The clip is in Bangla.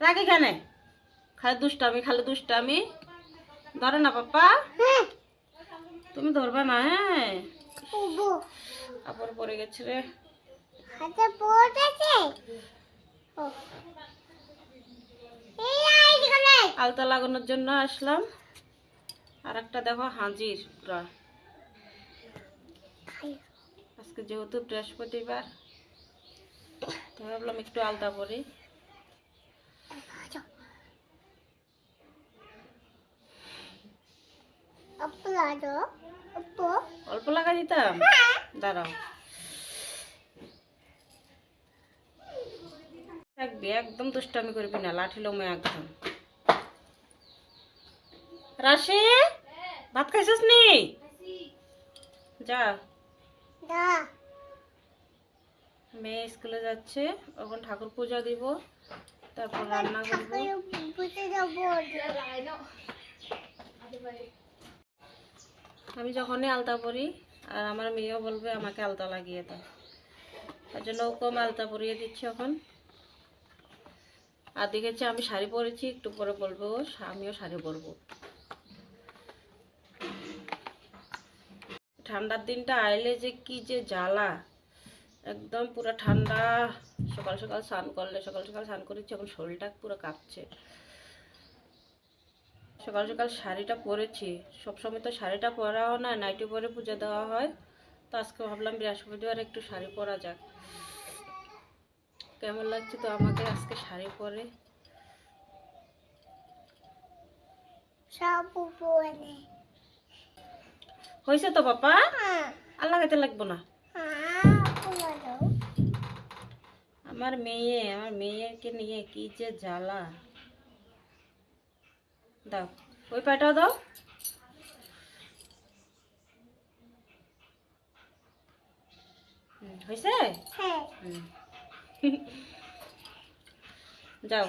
রাখ এখানে। খালি দুষ্টামি ধরে না পাপ্পা। তুমি ধরবে না। হ্যাঁ কাপড় পরে গেছে রে। আলতা লাগানোর জন্য আসলাম। আর একটা দেখো হাজির পুরা। আজকে যেহেতু বৃহস্পতিবার তো ভাবলাম একটু আলতা পরি। অল্প লাগা দিতাম। দাঁড়াও থাকবি, একদম দুষ্টামি করবি না, লাঠি লোমে একদম। রাশি ভাত খাইছিস নি? যা। মেয়ে স্কুলে যাচ্ছে, এখন ঠাকুর পূজা দিব, তারপর রান্না করব। আমি যখনই আলতা পরি আর আমার মেয়েও বলবে আমাকে আলতা লাগিয়ে দাও, তার জন্য কম আলতা পরিয়ে দিচ্ছি এখন। আর দেখেছি আমি শাড়ি পরেছি, একটু পরে বলবো আমিও শাড়ি পরবো। ঠান্ডার দিনটা আইলে যে কি যে জ্বালা, একদম পুরো ঠান্ডা। সকাল সকাল স্নান করেছি, এখন শরীরটা পুরো কাঁপছে। সকাল সকাল শাড়িটা পরেছি, সবসময় তো শাড়িটা পরাও না, নাইটি পরে পুজো দেওয়া হয়। তো আজকে ভাবলাম বৃহস্পতিবার একটু শাড়ি পরা যাক। কেমন লাগছে তো আমাকে আজকে শাড়ি পরে। হয়েছে তো পাপা, আর লাগাইতে লাগবো না। আমার মেয়েকে নিয়ে কি যে জ্বালা। দাও ওই পাটাও দাও। হয়েছে। যাও।